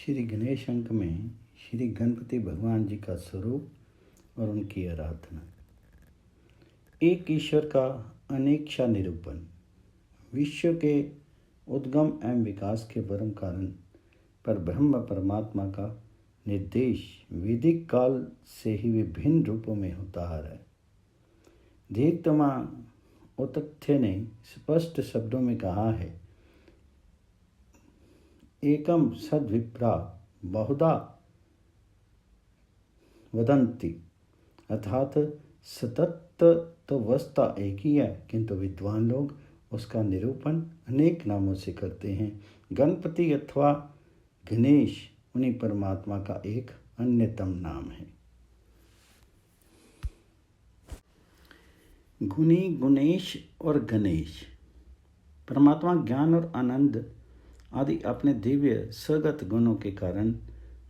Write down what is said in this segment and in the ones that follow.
श्री गणेश अंक में श्री गणपति भगवान जी का स्वरूप और उनकी आराधना। एक ईश्वर का अनेक्षा निरूपण। विश्व के उद्गम एवं विकास के परम कारण पर ब्रह्म परमात्मा का निर्देश वैदिक काल से ही विभिन्न रूपों में होता आ रहा है। धीतमा औतथ्य ने स्पष्ट शब्दों में कहा है, एकम सद्विप्रा बहुधा वदंती, अर्थात सतत तो वस्ता एक ही है, किंतु विद्वान लोग उसका निरूपण अनेक नामों से करते हैं। गणपति अथवा गणेश उन्हीं परमात्मा का एक अन्यतम नाम है। गुणी, गुणेश और गणेश। परमात्मा ज्ञान और आनंद आदि अपने दिव्य स्वगत गुणों के कारण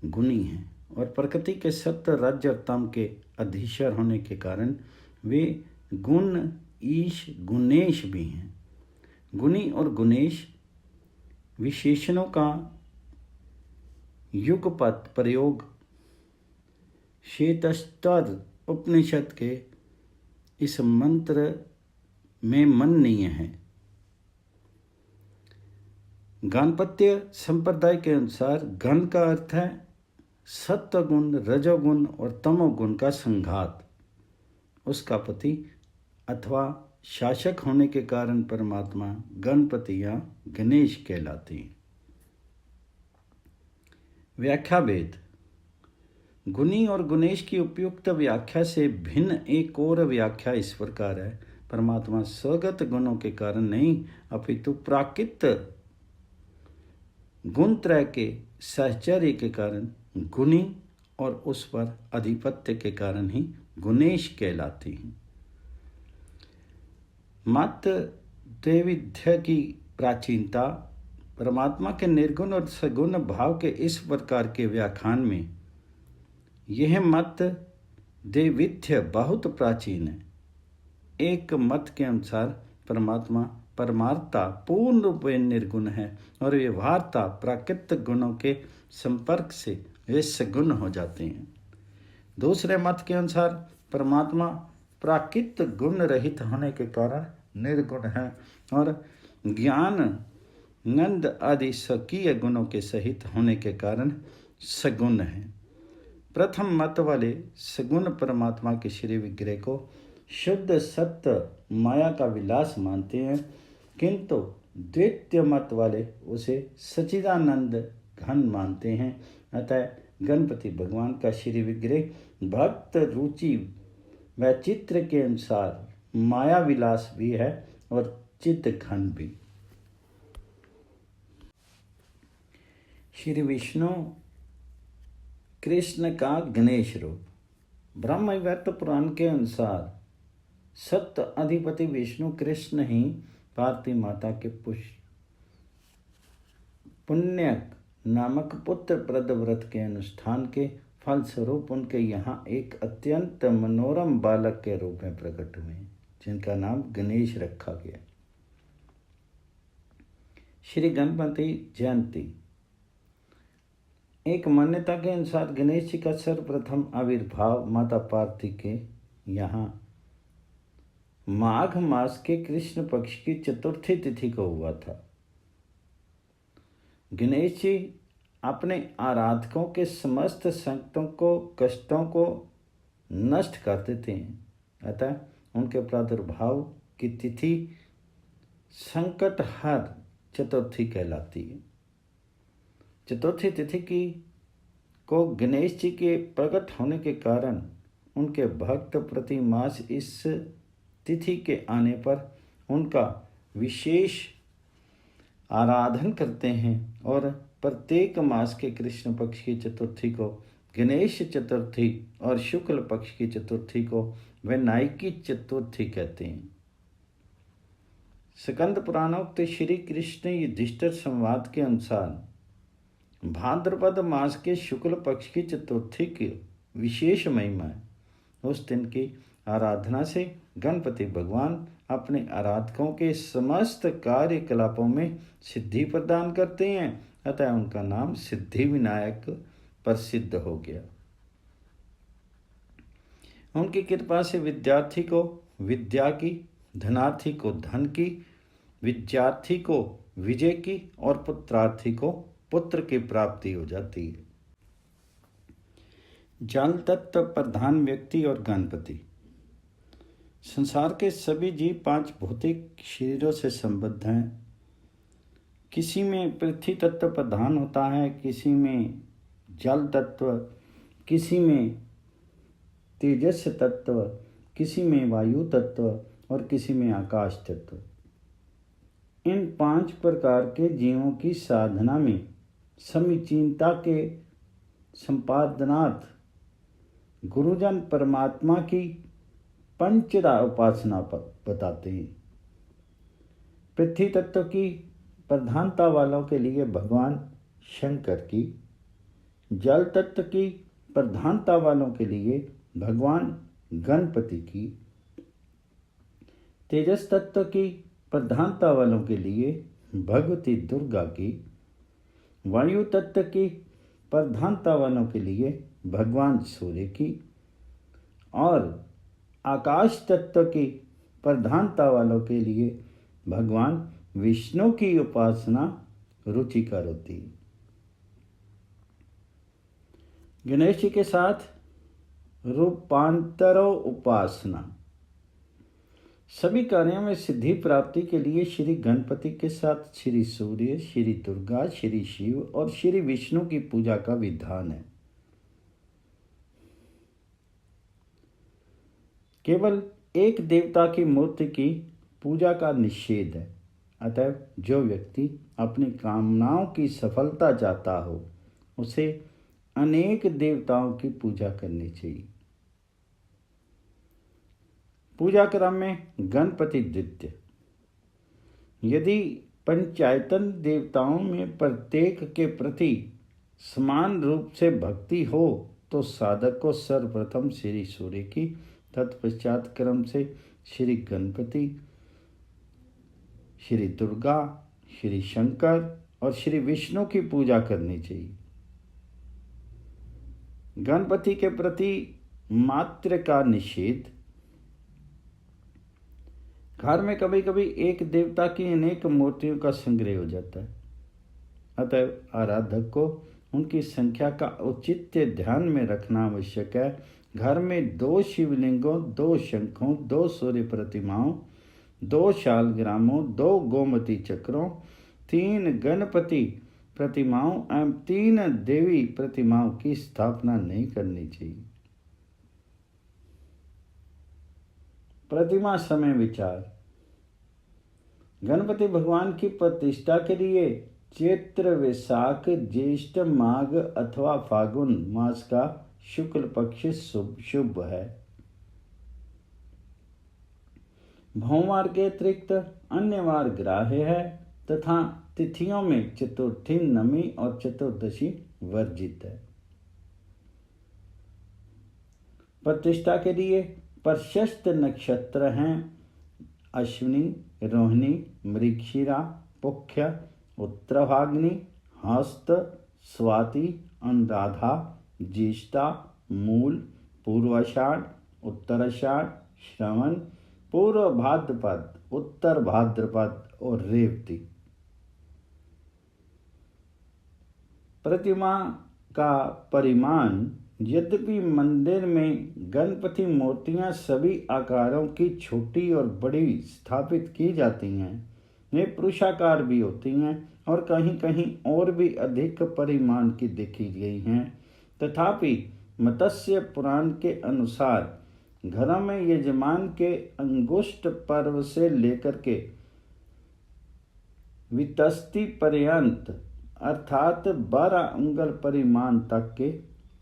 गुणी हैं और प्रकृति के सत्य राज्य और तम के अधीश्वर होने के कारण वे गुण ईश गुणेश भी हैं। गुणी और गुणेश विशेषणों का युगपत प्रयोग श्वेतस्तर उपनिषद के इस मंत्र में मननीय है। गाणपत्य संप्रदाय के अनुसार गण का अर्थ है सत्वगुण, रजोगुण और तमोगुण का संघात। उसका पति अथवा शासक होने के कारण परमात्मा गणपति या गणेश कहलाती है। व्याख्या भेद। गुणी और गुणेश की उपयुक्त व्याख्या से भिन्न एक और व्याख्या इस प्रकार है, परमात्मा स्वगत गुणों के कारण नहीं अपितु प्राकृत गुण त्रय के सहचर्य के कारण गुणी और उस पर अधिपत्य के कारण ही गुणेश कहलाती हैं। मत त्रैविध्य की प्राचीनता। परमात्मा के निर्गुण और सगुण भाव के इस प्रकार के व्याख्यान में यह मत दैविध्य बहुत प्राचीन है। एक मत के अनुसार परमात्मा परमार्थता पूर्ण रूप में निर्गुण है और व्यवहारता प्राकृतिक गुणों के संपर्क से वे सगुण हो जाते हैं। दूसरे मत के अनुसार परमात्मा प्राकृतिक गुण रहित होने के कारण निर्गुण है और ज्ञान नंद आदि स्वकीय गुणों के सहित होने के कारण सगुण है। प्रथम मत वाले सगुण परमात्मा के श्री विग्रह को शुद्ध सत्य माया का विलास मानते हैं, किंतु द्वितीय मत वाले उसे सच्चिदानंद घन मानते हैं। अतः गणपति भगवान का श्री विग्रह भक्त रुचि व चित्र के अनुसार माया विलास भी है और चित्त घन भी। श्री विष्णु कृष्ण का गणेश रूप। ब्रह्मवैवर्त पुराण के अनुसार सत्य अधिपति विष्णु कृष्ण ही पार्वती माता के पुण्यक नामक पुत्र प्रद व्रत के अनुष्ठान के फलस्वरूप उनके यहाँ एक अत्यंत मनोरम बालक के रूप में प्रकट हुए, जिनका नाम गणेश रखा गया। श्री गणपति जयंती। एक मान्यता के अनुसार गणेश जी का सर्वप्रथम आविर्भाव माता पार्वती के यहाँ माघ मास के कृष्ण पक्ष की चतुर्थी तिथि को हुआ था। गणेश जी अपने आराधकों के समस्त संकटों को कष्टों को नष्ट कर देते हैं, अतः उनके प्रादुर्भाव की तिथि संकटहर चतुर्थी कहलाती है। चतुर्थी तिथि की को गणेश जी के प्रकट होने के कारण उनके भक्त प्रति मास इस तिथि के आने पर उनका विशेष आराधन करते हैं और प्रत्येक मास के कृष्ण पक्ष की चतुर्थी को गणेश चतुर्थी और शुक्ल पक्ष की चतुर्थी को विनायकी चतुर्थी कहते हैं। स्कंद पुराणोक्त श्री कृष्ण युधिष्ठिर संवाद के अनुसार भाद्रपद मास के शुक्ल पक्ष की चतुर्थी की विशेष महिमा है। उस दिन की आराधना से गणपति भगवान अपने आराधकों के समस्त कार्यकलापों में सिद्धि प्रदान करते हैं अतः उनका नाम सिद्धि विनायक प्रसिद्ध हो गया। उनकी कृपा से विद्यार्थी को विद्या की, धनार्थी को धन की, विद्यार्थी को विजय की और पुत्रार्थी को पुत्र की प्राप्ति हो जाती है। जल तत्व प्रधान व्यक्ति और गणपति। संसार के सभी जीव 5 भौतिक शरीरों से संबद्ध हैं। किसी में पृथ्वी तत्व प्रधान होता है, किसी में जल तत्व, किसी में तेजस तत्व, किसी में वायु तत्व और किसी में आकाश तत्व। इन 5 प्रकार के जीवों की साधना में समीचीनता के संपादनार्थ गुरुजन परमात्मा की पंचदा उपासना बताते हैं। पृथ्वी तत्व की प्रधानता वालों के लिए भगवान शंकर की, जल तत्व की प्रधानता वालों के लिए भगवान गणपति की, तेजस तत्व की प्रधानता वालों के लिए भगवती दुर्गा की, वायु तत्व की प्रधानता वालों के लिए भगवान सूर्य की और आकाश तत्व की प्रधानता वालों के लिए भगवान विष्णु की उपासना रुचिकर होती है। गणेश जी के साथ रूपांतरो उपासना। सभी कार्यों में सिद्धि प्राप्ति के लिए श्री गणपति के साथ श्री सूर्य, श्री दुर्गा, श्री शिव और श्री विष्णु की पूजा का विधान है। केवल एक देवता की मूर्ति की पूजा का निषेध है। अतः जो व्यक्ति अपनी कामनाओं की सफलता चाहता हो उसे अनेक देवताओं की पूजा करनी चाहिए। पूजा क्रम में गणपति द्वितीय। यदि पंचायतन देवताओं में प्रत्येक के प्रति समान रूप से भक्ति हो तो साधक को सर्वप्रथम श्री सूर्य की, तत्पश्चात क्रम से श्री गणपति, श्री दुर्गा, श्री शंकर और श्री विष्णु की पूजा करनी चाहिए। गणपति के प्रति मात्र का निषेध। घर में कभी कभी एक देवता की अनेक मूर्तियों का संग्रह हो जाता है। अतः आराधक को उनकी संख्या का औचित्य ध्यान में रखना आवश्यक है। घर में 2 शिवलिंगों, 2 शंखों, 2 सूर्य प्रतिमाओं, 2 शालग्रामों, 2 गोमती चक्रों, 3 गणपति प्रतिमाओं एवं 3 देवी प्रतिमाओं की स्थापना नहीं करनी चाहिए। प्रतिमा समय विचार। गणपति भगवान की प्रतिष्ठा के लिए चैत्र, वैशाख, ज्येष्ठ, माघ अथवा फागुन मास का शुक्ल पक्ष शुभ है। भौमवार के अतिरिक्त अन्य वार ग्राह्य है तथा तिथियों में चतुर्थी, नवमी और चतुर्दशी वर्जित है। प्रतिष्ठा के लिए प्रशस्त नक्षत्र हैं अश्विनी, रोहिणी, मृगशिरा, पुख्य, उत्तरभाग्नि, हस्त, स्वाति, अनुराधा, ज्येष्ठा, मूल, पूर्वाषाढ़, उत्तराषाढ़, श्रवण, पूर्व भाद्रपद, उत्तर भाद्रपद और रेवती। प्रतिमा का परिमाण। यद्यपि मंदिर में गणपति मूर्तियां सभी आकारों की छोटी और बड़ी स्थापित की जाती हैं, वे पुरुषाकार भी होती हैं और कहीं कहीं और भी अधिक परिमाण की देखी गई हैं। तथापि मत्स्य पुराण के अनुसार घरों में यजमान के अंगुष्ठ पर्व से लेकर के वितस्ती पर्यंत अर्थात 12 अंगुल परिमाण तक के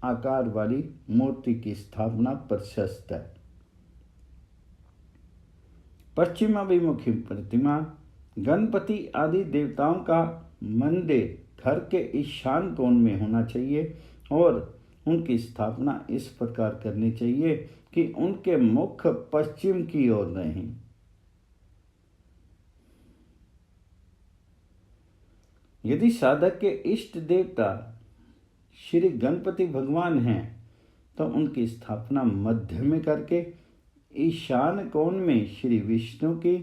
आकार वाली मूर्ति की स्थापना प्रशस्त है। पश्चिमाभिमुखी प्रतिमा। गणपति आदि देवताओं का मंदिर घर के ईशान कोण में होना चाहिए और उनकी स्थापना इस प्रकार करनी चाहिए कि उनके मुख पश्चिम की ओर रहें। यदि साधक के इष्ट देवता श्री गणपति भगवान हैं तो उनकी स्थापना मध्य में करके ईशान कोण में श्री विष्णु की,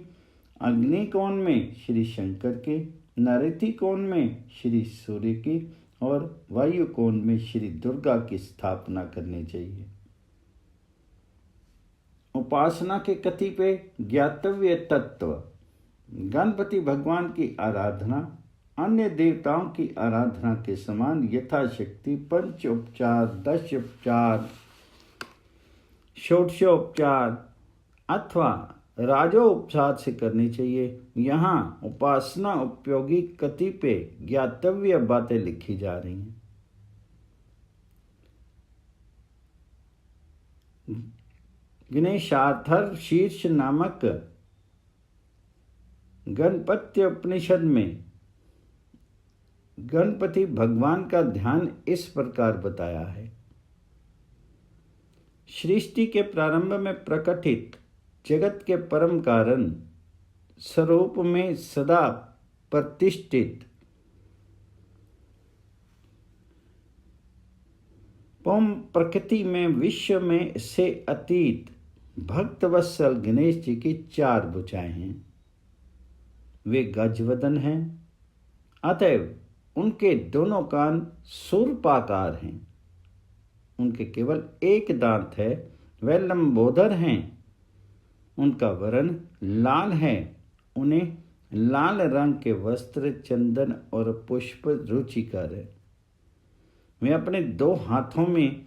अग्नि कोण में श्री शंकर की, नैऋति कोण में श्री सूर्य की और वायु कोण में श्री दुर्गा की स्थापना करनी चाहिए। उपासना के कतिपय ज्ञातव्य तत्व। गणपति भगवान की आराधना अन्य देवताओं की आराधना के समान यथाशक्ति पंचोपचार, 10 उपचार, षोडशोपचार अथवा राजोपचार से करनी चाहिए। यहाँ उपासना उपयोगी कतिपय ज्ञातव्य बातें लिखी जा रही हैं। गणेशार्थर शीर्ष नामक गणपत्य उपनिषद में गणपति भगवान का ध्यान इस प्रकार बताया है। सृष्टि के प्रारंभ में प्रकटित जगत के परम कारण स्वरूप में सदा प्रतिष्ठित पम प्रकृति में विश्व में से अतीत भक्तवत्सल गणेश जी की 4 भुजाएं हैं। वे गजवदन हैं, अतएव उनके दोनों कान सूर्पाकार हैं। उनके केवल एक दांत है, वह लंबोदर हैं। उनका वर्ण लाल है। उन्हें लाल रंग के वस्त्र, चंदन और पुष्प रुचिकर है। वे अपने 2 हाथों में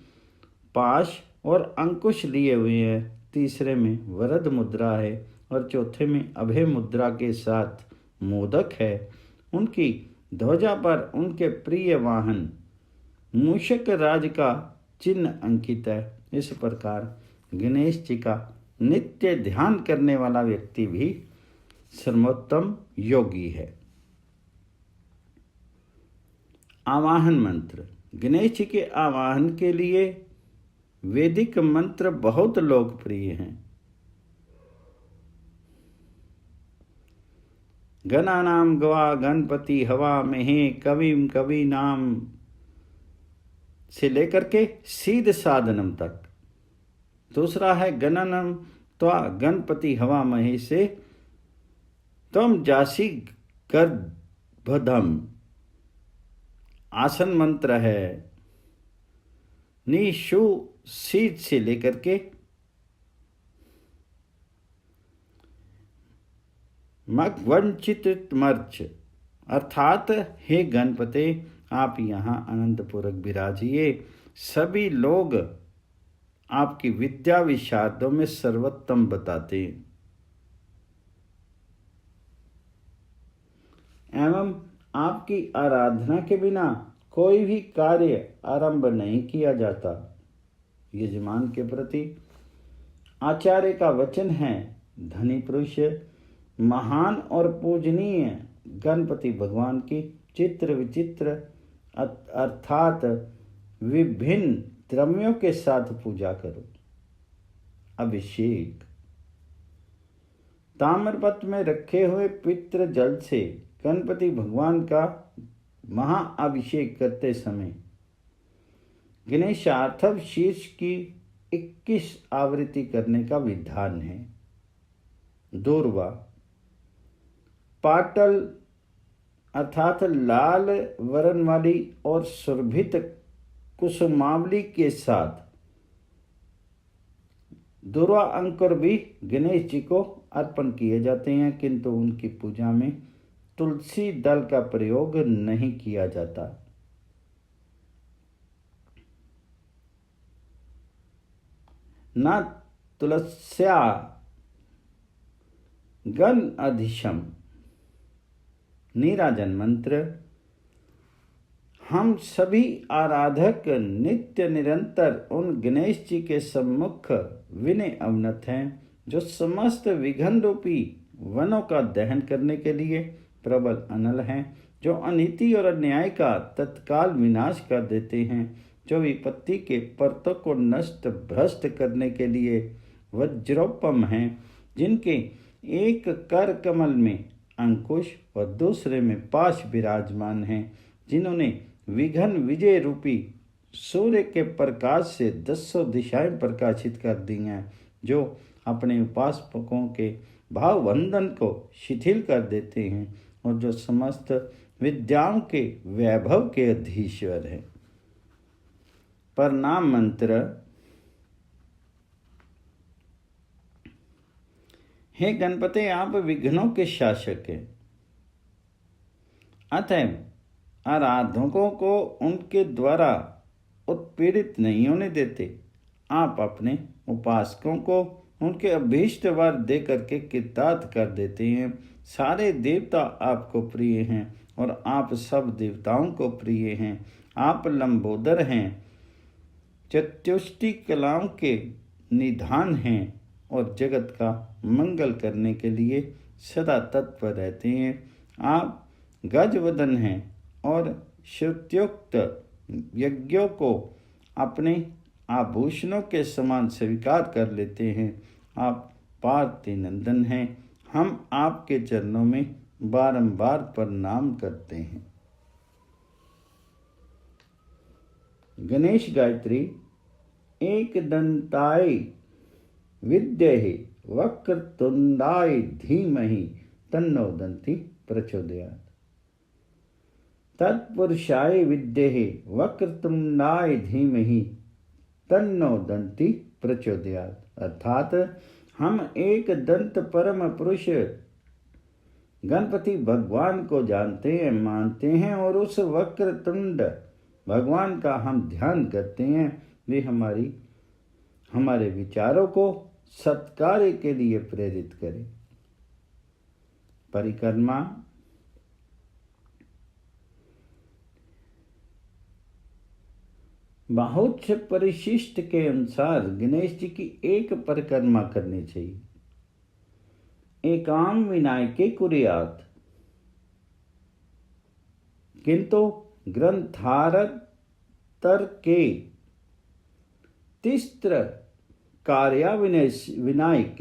पाश और अंकुश लिए हुए हैं। तीसरे में वरद मुद्रा है और चौथे में अभय मुद्रा के साथ मोदक है। उनकी ध्वजा पर उनके प्रिय वाहन मूषक राज का चिन्ह अंकित है। इस प्रकार गणेश जी का नित्य ध्यान करने वाला व्यक्ति भी सर्वोत्तम योगी है। आवाहन मंत्र। गणेश जी के आवाहन के लिए वैदिक मंत्र बहुत लोकप्रिय हैं। गणानाम गवा गणपति हवा महे कविम कवि नाम से लेकर के सीध साधनम तक। दूसरा है गणनम त्वा गणपति हवा महे से तम जासी गर्भधम। आसन मंत्र है निशु सीध से लेकर के मगवंचित मर्च, अर्थात हे गणपते आप यहाँ आनंदपूर्वक विराजिए। सभी लोग आपकी विद्या विशारदों में सर्वोत्तम बताते हैं एवं आपकी आराधना के बिना कोई भी कार्य आरंभ नहीं किया जाता। यजमान के प्रति आचार्य का वचन है, धनी पुरुष महान और पूजनीय गणपति भगवान की चित्र विचित्र अर्थात विभिन्न द्रव्यों के साथ पूजा करो। अभिषेक। ताम्रपत्र में रखे हुए पितृ जल से गणपति भगवान का महाअभिषेक करते समय गणेशार्थव शीर्ष की 21 आवृत्ति करने का विधान है। दूर्वा। पाटल अर्थात लाल वर्ण वाली और सुरभित कुसुमावली के साथ दुर्वा अंकुर भी गणेश जी को अर्पण किए जाते हैं, किंतु उनकी पूजा में तुलसी दल का प्रयोग नहीं किया जाता। न तुलस्या गण अधिशम। नीराजन मंत्र। हम सभी आराधक नित्य निरंतर उन गणेश जी के सम्मुख विनय अवनत हैं जो समस्त विघ्न रूपी वनों का दहन करने के लिए प्रबल अनल हैं, जो अनीति और अन्याय का तत्काल विनाश कर देते हैं, जो विपत्ति के परतों को नष्ट भ्रष्ट करने के लिए वज्रोपम हैं, जिनके एक कर कमल में अंकुश और दूसरे में पाश विराजमान हैं, जिन्होंने विघन विजय रूपी सूर्य के प्रकाश से 10 दिशाएं प्रकाशित कर दी हैं, जो अपने उपासकों के भावबंधन को शिथिल कर देते हैं और जो समस्त विद्याओं के वैभव के अधीश्वर हैं। प्रणाम मंत्र। हे गणपति, आप विघ्नों के शासक हैं, अतएव आराधकों को उनके द्वारा उत्पीड़ित नहीं होने देते। आप अपने उपासकों को उनके अभीष्ट वर दे करके कृतार्थ कर देते हैं। सारे देवता आपको प्रिय हैं और आप सब देवताओं को प्रिय हैं। आप लंबोदर हैं, चतुष्टि कलाओं के निधान हैं और जगत का मंगल करने के लिए सदा तत्पर रहते हैं। आप गजवदन हैं और श्रुत्युक्त यज्ञों को अपने आभूषणों के समान स्वीकार कर लेते हैं। आप पार्वती नंदन हैं। हम आपके चरणों में बारंबार प्रणाम करते हैं। गणेश गायत्री। एक दंताय विद्महे वक्रतुंडाय धीमहि तन्नो दन्ति प्रचोदयात्। तत्पुरुषाय विद्महे वक्रतुंडाय धीमहि तन्नो दन्ति प्रचोदयात्। अर्थात हम एक दंत परम पुरुष गणपति भगवान को जानते हैं, मानते हैं और उस वक्रतुंड भगवान का हम ध्यान करते हैं। वे हमारे विचारों को सत्कार्य के लिए प्रेरित करें। परिक्रमा। बहुत से परिशिष्ट के अनुसार गणेश जी की एक परिक्रमा करनी चाहिए। एकाम विनायके कुर्यात्, किंतु ग्रंथारतर के तिस्त्र कार्या विनायक,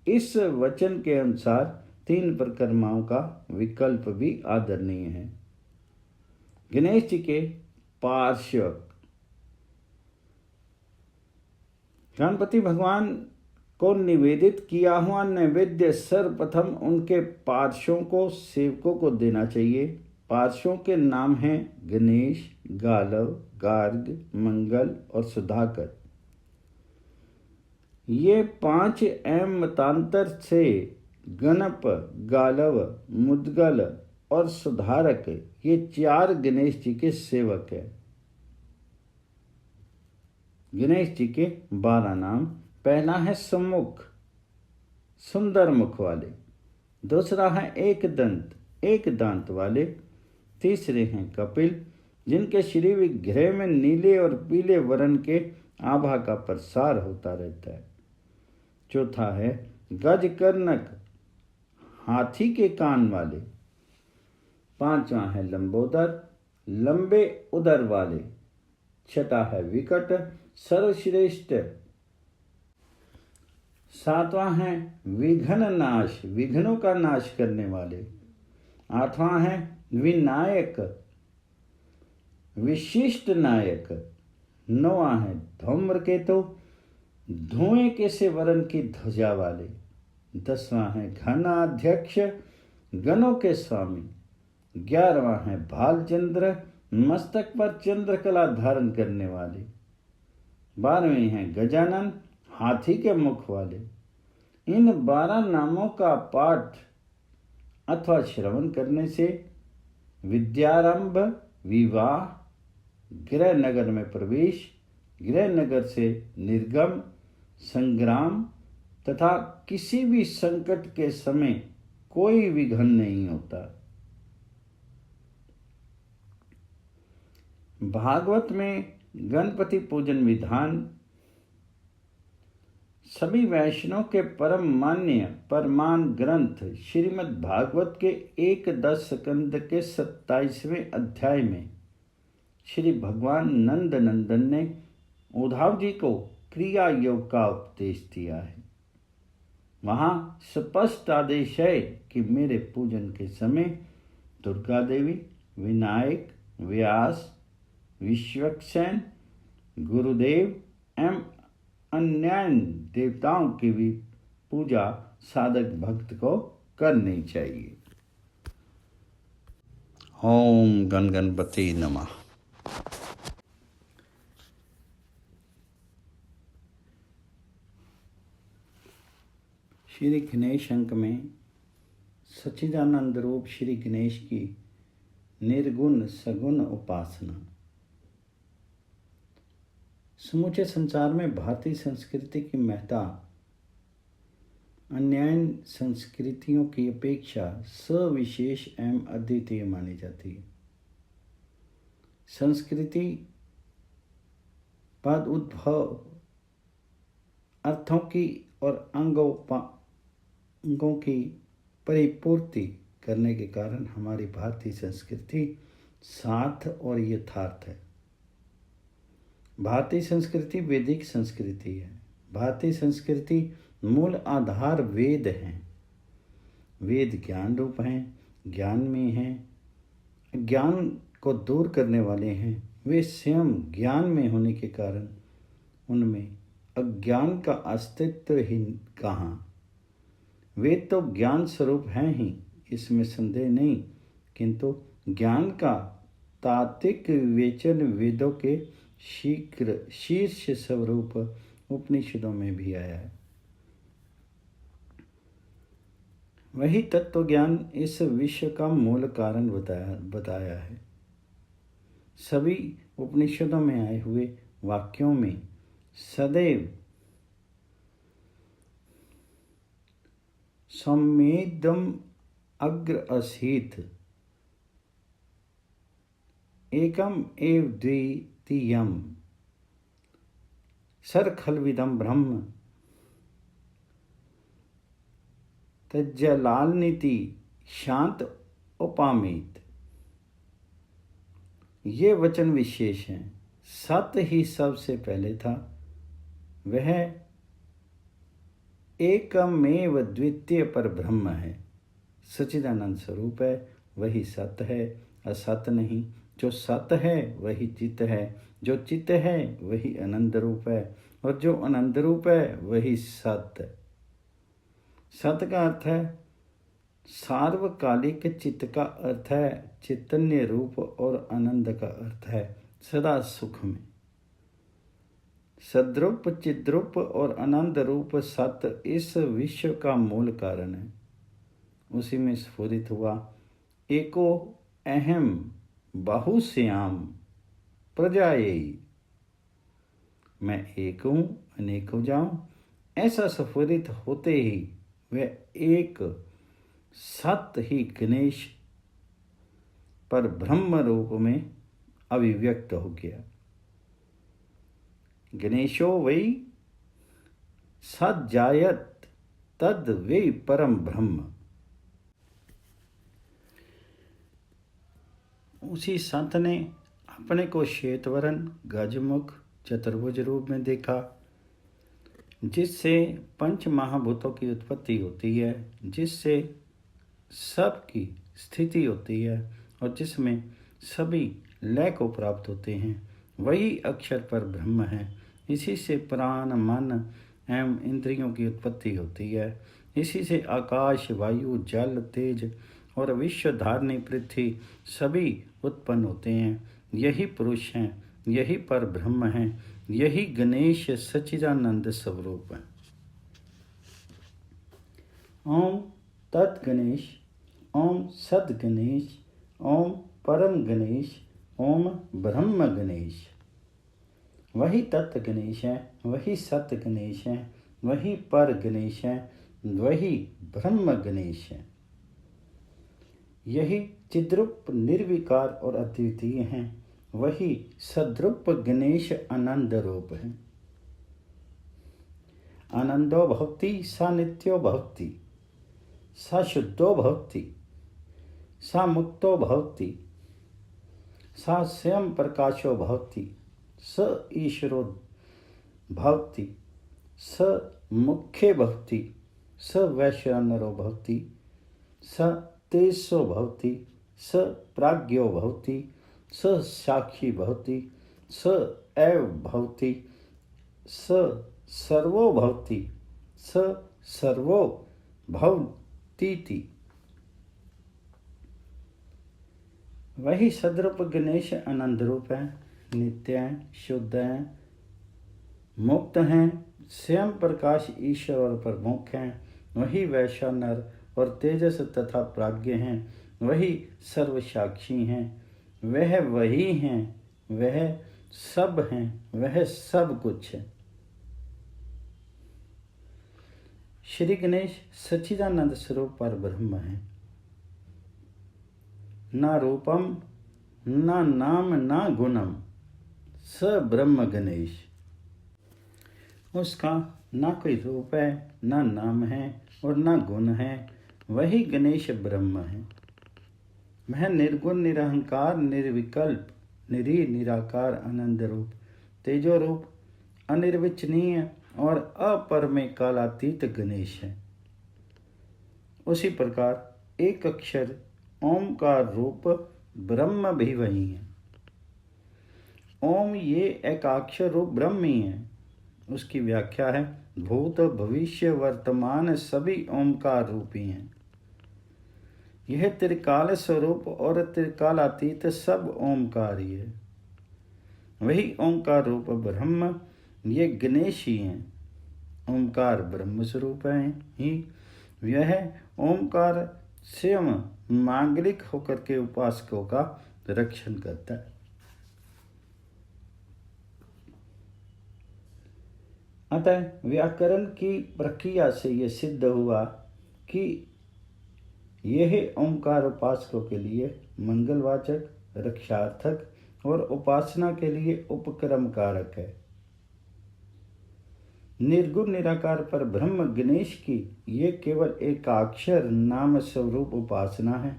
इस वचन के अनुसार 3 परिक्रमाओं का विकल्प भी आदरणीय है। गणेश जी के पार्श्वक। गणपति भगवान को निवेदित किया हुआ नैवेद्य सर्वप्रथम उनके पार्श्वों को, सेवकों को देना चाहिए। पार्श्वों के नाम हैं गणेश, गालव, गार्ग, मंगल और सुधाकर। ये 5 एवं मतांतर से गणप, गालव, मुद्गल और सुधारक, ये 4 गणेश जी के सेवक हैं। गणेश जी के 12 नाम। पहला है सम्मुख, सुंदर मुख वाले। दूसरा है एक दांत वाले। तीसरे हैं कपिल, जिनके श्री विग्रह में नीले और पीले वर्ण के आभा का प्रसार होता रहता है। चौथा है गजकर्णक, हाथी के कान वाले। पांचवा है लंबोदर, लंबे उदर वाले। छठा है विकट, सर्वश्रेष्ठ। सातवां है विघ्न नाश, विघ्नों का नाश करने वाले। आठवां है विनायक, विशिष्ट नायक। नौवां है धूम्रकेतु, धुएं के से वर्ण की ध्वजा वाले। 10वां है घनाध्यक्ष, गणों के स्वामी। 11वां है भालचंद्र, मस्तक पर चंद्रकला धारण करने वाले। 12वें हैं गजानन, हाथी के मुख वाले। इन 12 नामों का पाठ अथवा श्रवण करने से विद्यारंभ, विवाह, गृह नगर में प्रवेश, गृह नगर से निर्गम, संग्राम तथा किसी भी संकट के समय कोई विघ्न नहीं होता। भागवत में गणपति पूजन विधान सभी वैष्णव के परम मान्य परमान ग्रंथ श्रीमद् भागवत के 1-10 स्कंद के 27वें अध्याय में श्री भगवान नंद नंदन ने उद्धव जी को क्रिया योग का उपदेश दिया है। वहाँ स्पष्ट आदेश है कि मेरे पूजन के समय दुर्गा देवी, विनायक, व्यास, विश्वक्सेन, गुरुदेव एवं अन्य देवताओं की भी पूजा साधक भक्त को करनी चाहिए। ओम गण गणपति नमः। श्री गणेश अंक में सच्चिदानंद रूप श्री गणेश की निर्गुण सगुण उपासना। समूचे संसार में भारतीय संस्कृति की महत्ता अन्य संस्कृतियों की अपेक्षा सविशेष एवं अद्वितीय मानी जाती है। संस्कृति पद उद्भव अर्थों की और अंगों की परिपूर्ति करने के कारण हमारी भारतीय संस्कृति सार्थ और यथार्थ है। भारतीय संस्कृति वैदिक संस्कृति है। भारतीय संस्कृति मूल आधार वेद हैं। वेद ज्ञान रूप हैं, ज्ञान में हैं, ज्ञान को दूर करने वाले हैं। वे स्वयं ज्ञान में होने के कारण उनमें अज्ञान का अस्तित्व ही कहाँ। वेद तो ज्ञान स्वरूप हैं ही, इसमें संदेह नहीं, किंतु ज्ञान का तात्विक विवेचन वेदों के शीर्ष स्वरूप उपनिषदों में भी आया है। वही तत्व ज्ञान इस विश्व का मूल कारण बताया है। सभी उपनिषदों में आए हुए वाक्यों में सदैव सम्मेदम अग्र असीत एकम एव द्वितीयम सरखलविदम ब्रह्म तज्जलालनीति शांत उपामित। ये वचन विशेष हैं। सत्य ही सबसे पहले था, वह एकमेव द्वितीय पर ब्रह्म है, सच्चिदानंद स्वरूप है, वही सत्य है, असत्य नहीं। जो सत्य है वही चित्त है, जो चित्त है वही आनंद रूप है, और जो आनंद रूप है वही सत्य। सत्य का अर्थ है सार्वकालिक, चित्त का अर्थ है चैतन्य रूप, और आनंद का अर्थ है सदा सुख में। सद्रूप, चिद्रूप और आनंद रूप सत्य इस विश्व का मूल कारण है। उसी में स्फुरित हुआ एको अहम बहुश्याम प्रजाएं, मैं एक हूँ अनेक हो जाऊं, ऐसा स्फुरित होते ही वह एक सत्य ही गणेश पर ब्रह्म रूप में अभिव्यक्त हो गया। गणेशो वै सज्जायत तद वे परम ब्रह्म। उसी संत ने अपने को श्वेतवर्ण गजमुख चतुर्भुज रूप में देखा, जिससे पंच महाभूतों की उत्पत्ति होती है, जिससे सबकी स्थिति होती है और जिसमें सभी लय को प्राप्त होते हैं। वही अक्षर पर ब्रह्म है। इसी से प्राण, मन एवं इंद्रियों की उत्पत्ति होती है। इसी से आकाश, वायु, जल, तेज और विश्व धारणी पृथ्वी सभी उत्पन्न होते हैं। यही पुरुष हैं, यही पर ब्रह्म हैं, यही गणेश सच्चिदानंद स्वरूप है। ओम तत् गणेश, ओम सद गणेश, ओम परम गणेश, ओम ब्रह्म गणेश। वही तत्व गणेश है, वही सत्य गणेश है, वही पर गणेश है, वही ब्रह्म गणेश है। यही चिद्रूप, निर्विकार और अद्वितीय हैं। वही सद्रूप गणेश आनंद रूप है। आनंदो भक्ति सा नित्यो भक्ति, सा शुद्धो भक्ति, सा मुक्तो भक्ति, सा स्वयं प्रकाशो भक्ति, स ईश्वरो भक्ति, स मुख्य भक्ति, स वैश्वानरो भवति, स तेजसो भवति, स प्राज्ञो भवति, स साक्षी भवति, स एव भवति, स सर्वो भवति, स सर्वो भवतीति। वही सद्रूप गणेश आनंद रूप है, नित्य हैं, शुद्ध हैं, मुक्त हैं, स्वयं प्रकाश ईश्वर और प्रमुख हैं। वही वैश्वानर और तेजस तथा प्राज्ञ हैं, वही सर्वसाक्षी हैं, वह वही हैं, वह सब हैं, वह सब कुछ है। श्री गणेश सच्चिदानंद स्वरूप पर ब्रह्म है। ना रूपम ना नाम ना गुणम, स ब्रह्म गणेश। उसका ना कोई रूप है, ना नाम है और ना गुण है, वही गणेश ब्रह्म है। वह निर्गुण, निरहंकार, निर्विकल्प, निराकार, आनंद रूप, तेजो रूप, अनिर्वचनीय और अपरमेय कालातीत गणेश है। उसी प्रकार एक अक्षर ओमकार रूप ब्रह्म भी वही है। ओम ये एकाक्षर रूप ब्रह्म ही है। उसकी व्याख्या है भूत भविष्य वर्तमान सभी ओमकार रूपी हैं। यह त्रिकाल स्वरूप और त्रिकालातीत सब ओमकार ही है। वही ओंकार रूप ब्रह्म ये गणेश ही हैं। ओंकार ब्रह्म स्वरूप है ही। यह ओंकार स्वयं मांगलिक होकर के उपासकों का रक्षण करता है। अतः व्याकरण की प्रक्रिया से यह सिद्ध हुआ कि यह ओंकार उपासकों के लिए मंगलवाचक, रक्षार्थक और उपासना के लिए उपक्रम कारक है। निर्गुण निराकार पर ब्रह्म गणेश की ये केवल एकाक्षर नाम स्वरूप उपासना है।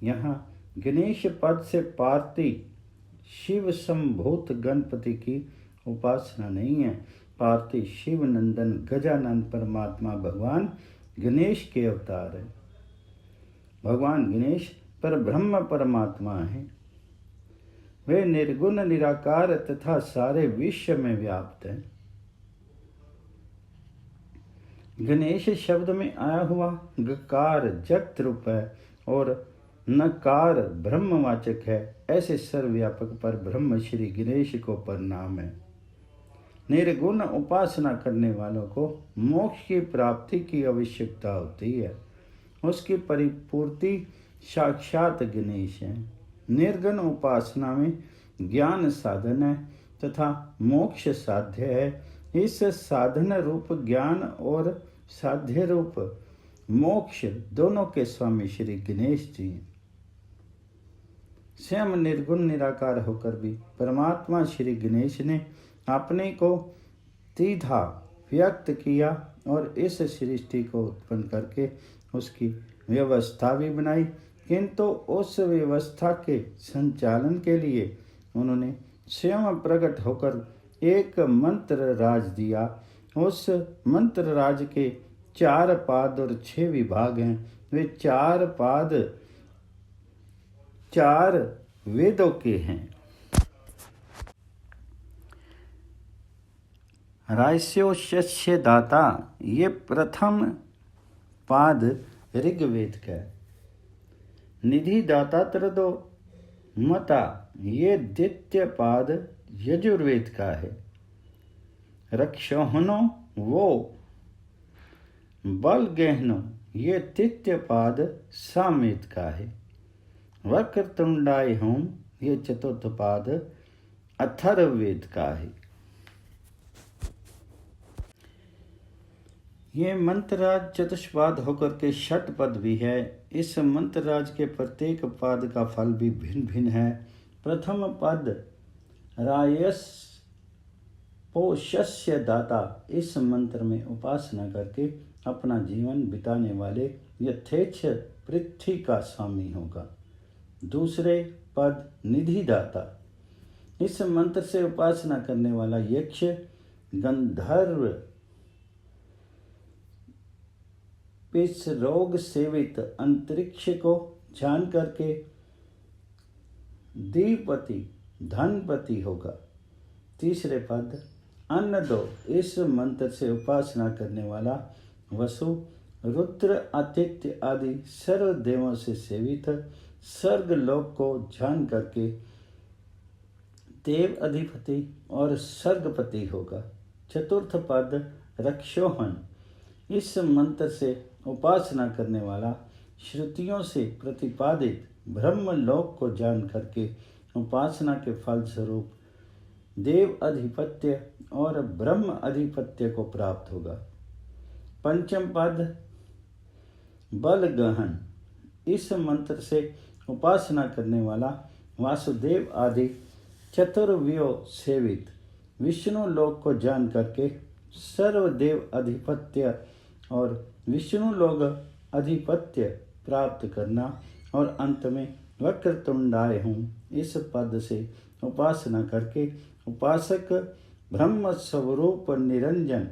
यहाँ गणेश पद से पार्थी शिव संभूत गणपति की उपासना नहीं है। पार्थी शिव नंदन गजानन परमात्मा भगवान गणेश के अवतार है। भगवान गणेश पर ब्रह्म परमात्मा है। वे निर्गुण निराकार तथा सारे विश्व में व्याप्त हैं। गणेश शब्द में आया हुआ गकार जगत रूप है और नकार ब्रह्मवाचक है। ऐसे सर्वव्यापक पर ब्रह्म श्री गणेश को प्रणाम है। निर्गुण उपासना करने वालों को मोक्ष की प्राप्ति की आवश्यकता होती है। उसकी परिपूर्ति साक्षात गणेश है। निर्गुण उपासना में ज्ञान साधन है तथा मोक्ष साध्य है। इस साधन रूप ज्ञान और साध्य रूप मोक्ष दोनों के स्वामी श्री गणेश जी हैं। स्वयं निर्गुण निराकार होकर भी परमात्मा श्री गणेश ने अपने को त्रिधा व्यक्त किया और इस सृष्टि को उत्पन्न करके उसकी व्यवस्था भी बनाई। किंतु उस व्यवस्था के संचालन के लिए उन्होंने स्वयं प्रकट होकर एक मंत्र राज दिया। उस मंत्र राज के 4 पाद और 6 विभाग हैं। वे 4 पाद 4 वेदों के हैं। रायस्योशस्य दाता ये प्रथम पाद ऋग्वेद का है। निधि दाता त्रदो मता ये द्वितीय पाद यजुर्वेद का है। रक्षोहनो वो बल गहनो ये तृतीय पाद सामवेद का है। वक्रतुंडाय होम ये चतुर्थ पाद अथर्ववेद का है। ये मंत्रराज चतुष्पाद होकर के षट पद भी है। इस मंत्रराज के प्रत्येक पाद का फल भी भिन्न भिन्न है। प्रथम पद रायस पोषस्य दाता, इस मंत्र में उपासना करके अपना जीवन बिताने वाले यथेच्छ पृथ्वी का स्वामी होगा। दूसरे पद निधि दाता, इस मंत्र से उपासना करने वाला यक्ष, गंधर्व इस रोग सेवित अंतरिक्ष को जान करके दीपति धनपति होगा। तीसरे पद, अन्न दो, इस मंत्र से उपासना करने वाला वसु रुद्र आदित्य आदि सर्व देवों से सेवित स्वर्ग लोक को जान करके देव अधिपति और स्वर्गपति होगा। चतुर्थ पद, रक्षोहन, इस मंत्र से उपासना करने वाला श्रुतियों से प्रतिपादित ब्रह्म लोक को जान करके उपासना के फल स्वरूप देव अधिपत्य और ब्रह्म अधिपत्य को प्राप्त होगा। पंचम पद, बल गहन, इस मंत्र से उपासना करने वाला वासुदेव आदि चतुर्व्यूह सेवित विष्णु लोक को जान करके सर्वदेव अधिपत्य और विष्णु लोक अधिपत्य प्राप्त करना और अंत में वक्रतुंडाय हूँ, इस पद से उपासना करके उपासक ब्रह्म स्वरूप निरंजन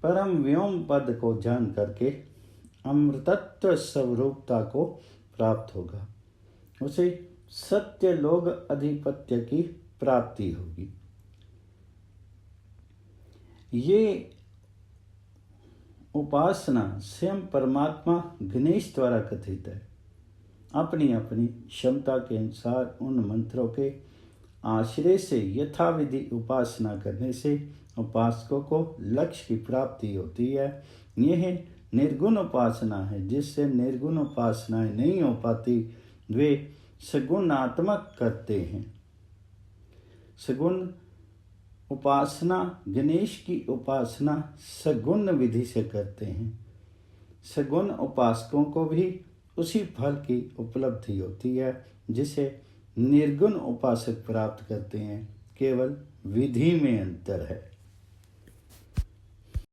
परम व्योम पद को जान करके अमृतत्व स्वरूपता को प्राप्त होगा। उसे सत्य लोक अधिपत्य की प्राप्ति होगी। ये उपासना स्वयं परमात्मा गणेश द्वारा कथित है। अपनी अपनी क्षमता के अनुसार उन मंत्रों के आश्रय से यथाविधि उपासना करने से उपासकों को लक्ष्य की प्राप्ति होती है। यह निर्गुण उपासना है, जिससे निर्गुण उपासनाएं नहीं हो पाती, वे सगुणात्मक करते हैं। सगुण उपासना गणेश की उपासना सगुण विधि से करते हैं। सगुण उपासकों को भी उसी फल की उपलब्धि होती है जिसे निर्गुण उपासक प्राप्त करते हैं, केवल विधि में अंतर है।